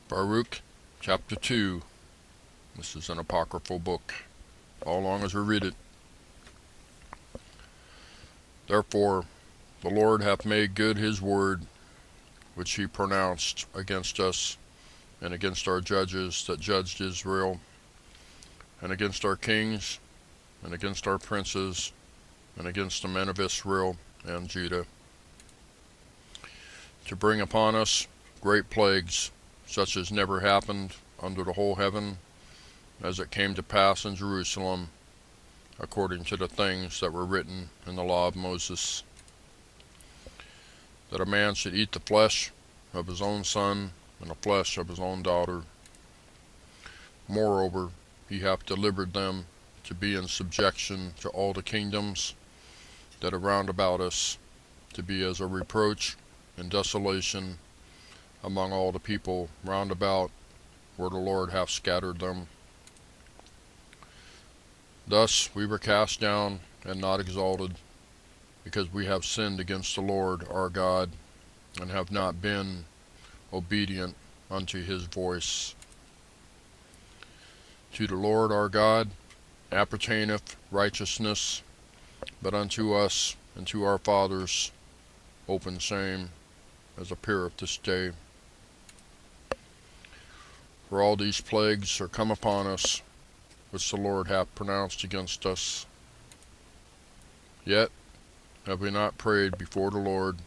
Baruch, chapter 2. This is an apocryphal book. How long as we read it? Therefore, the Lord hath made good his word, which he pronounced against us, and against our judges that judged Israel, and against our kings, and against our princes, and against the men of Israel and Judah, to bring upon us great plagues, such as never happened under the whole heaven, as it came to pass in Jerusalem, according to the things that were written in the law of Moses, that a man should eat the flesh of his own son, and the flesh of his own daughter. Moreover, he hath delivered them to be in subjection to all the kingdoms that are round about us, to be as a reproach and desolation among all the people round about, where the Lord hath scattered them. Thus we were cast down and not exalted, because we have sinned against the Lord our God, and have not been obedient unto his voice. To the Lord our God appertaineth righteousness, but unto us and to our fathers open shame, as appeareth this day. For all these plagues are come upon us, which the Lord hath pronounced against us. Yet have we not prayed before the Lord,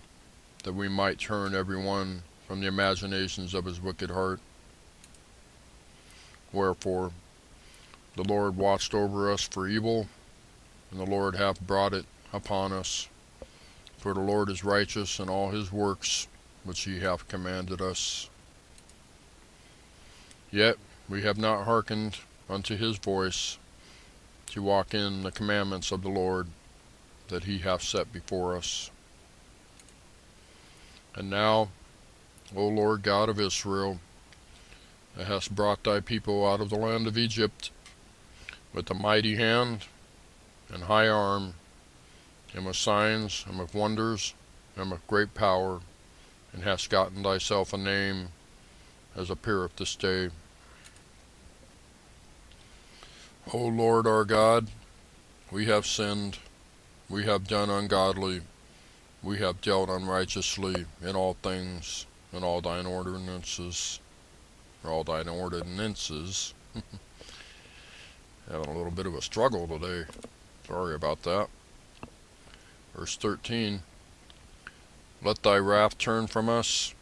that we might turn every one from the imaginations of his wicked heart. Wherefore the Lord watched over us for evil, and the Lord hath brought it upon us. For the Lord is righteous in all his works which he hath commanded us. Yet we have not hearkened unto his voice, to walk in the commandments of the Lord that he hath set before us. And now, O Lord God of Israel, that hast brought thy people out of the land of Egypt with a mighty hand and high arm, and with signs and with wonders and with great power, and hast gotten thyself a name, as appeareth this day. O Lord our God, we have sinned, we have done ungodly, we have dealt unrighteously in all things, in all thine ordinances, Having a little bit of a struggle today. Sorry about that. Verse 13. Let thy wrath turn from us,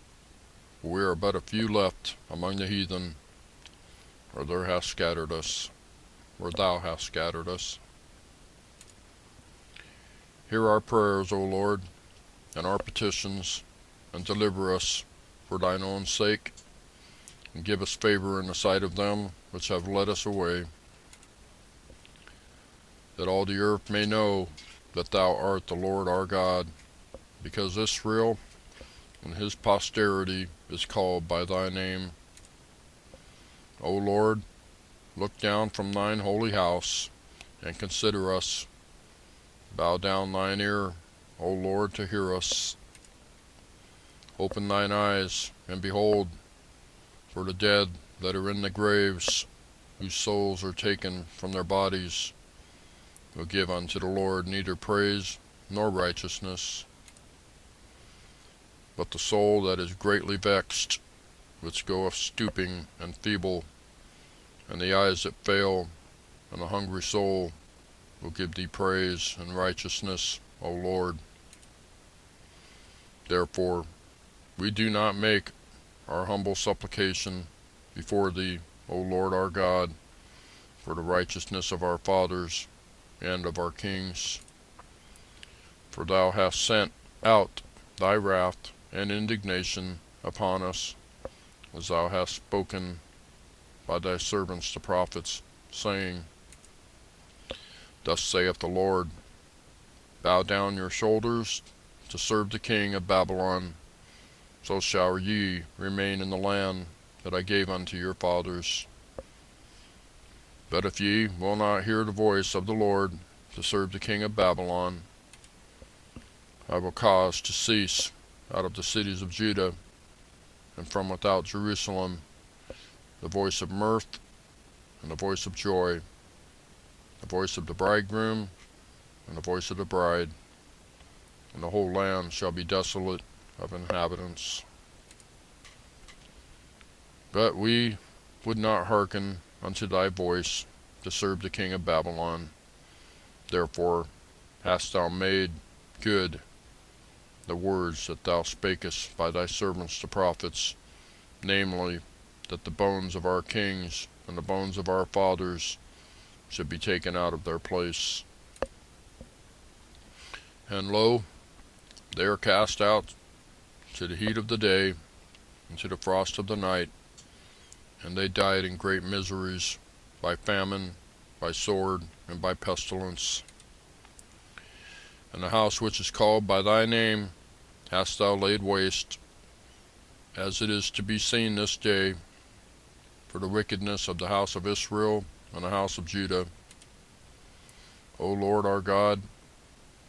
for we are but a few left among the heathen, or thou hast scattered us. Hear our prayers, O Lord, and our petitions, and deliver us for thine own sake, and give us favor in the sight of them which have led us away, that all the earth may know that thou art the Lord our God, because Israel and his posterity is called by thy name. O Lord, look down from thine holy house, and consider us. Bow down thine ear, O Lord, to hear us. Open thine eyes, and behold, for the dead that are in the graves, whose souls are taken from their bodies, will give unto the Lord neither praise nor righteousness. But the soul that is greatly vexed, which goeth stooping and feeble, and the eyes that fail, and the hungry soul, will give thee praise and righteousness, O Lord. Therefore we do not make our humble supplication before thee, O Lord our God, for the righteousness of our fathers and of our kings. For thou hast sent out thy wrath and indignation upon us, as thou hast spoken by thy servants the prophets, saying, Thus saith the Lord, bow down your shoulders to serve the king of Babylon, so shall ye remain in the land that I gave unto your fathers. But if ye will not hear the voice of the Lord to serve the king of Babylon, I will cause to cease out of the cities of Judah, and from without Jerusalem, the voice of mirth and the voice of joy, the voice of the bridegroom and the voice of the bride, and the whole land shall be desolate of inhabitants. But we would not hearken unto thy voice to serve the king of Babylon. Therefore hast thou made good the words that thou spakest by thy servants the prophets, namely, that the bones of our kings and the bones of our fathers should be taken out of their place. And lo, they are cast out to the heat of the day and to the frost of the night, and they died in great miseries, by famine, by sword, and by pestilence. And the house which is called by thy name hast thou laid waste, as it is to be seen this day, for the wickedness of the house of Israel and the house of Judah. O Lord our God,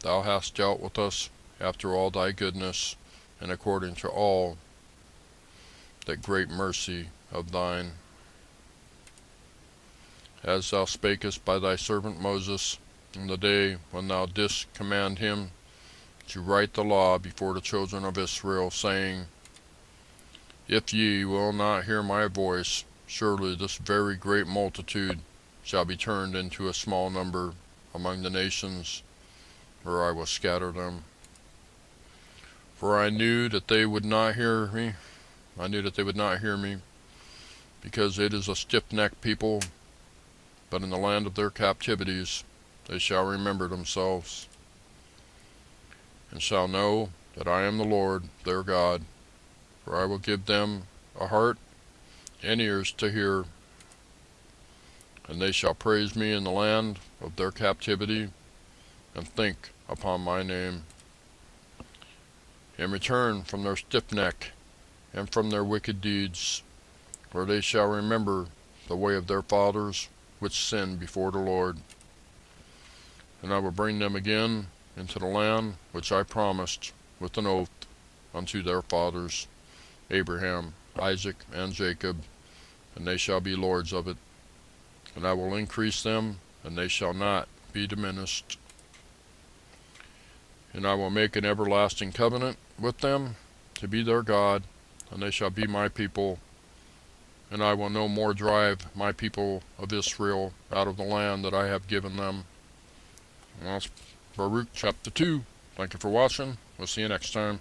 thou hast dealt with us after all thy goodness, and according to all that great mercy of thine, as thou spakest by thy servant Moses in the day when thou didst command him to write the law before the children of Israel, saying, If ye will not hear my voice, surely this very great multitude shall be turned into a small number among the nations, where I will scatter them. For I knew that they would not hear me. I knew that they would not hear me, because it is a stiff-necked people. But in the land of their captivities they shall remember themselves, and shall know that I am the Lord their God. For I will give them a heart and ears to hear, and they shall praise me in the land of their captivity, and think upon my name, and return from their stiff neck and from their wicked deeds, for they shall remember the way of their fathers, which sinned before the Lord. And I will bring them again into the land which I promised with an oath unto their fathers, Abraham, Isaac, and Jacob, and they shall be lords of it. And I will increase them, and they shall not be diminished. And I will make an everlasting covenant with them, to be their God, and they shall be my people. And I will no more drive my people of Israel out of the land that I have given them. And that's Baruch chapter 2. Thank you for watching. We'll see you next time.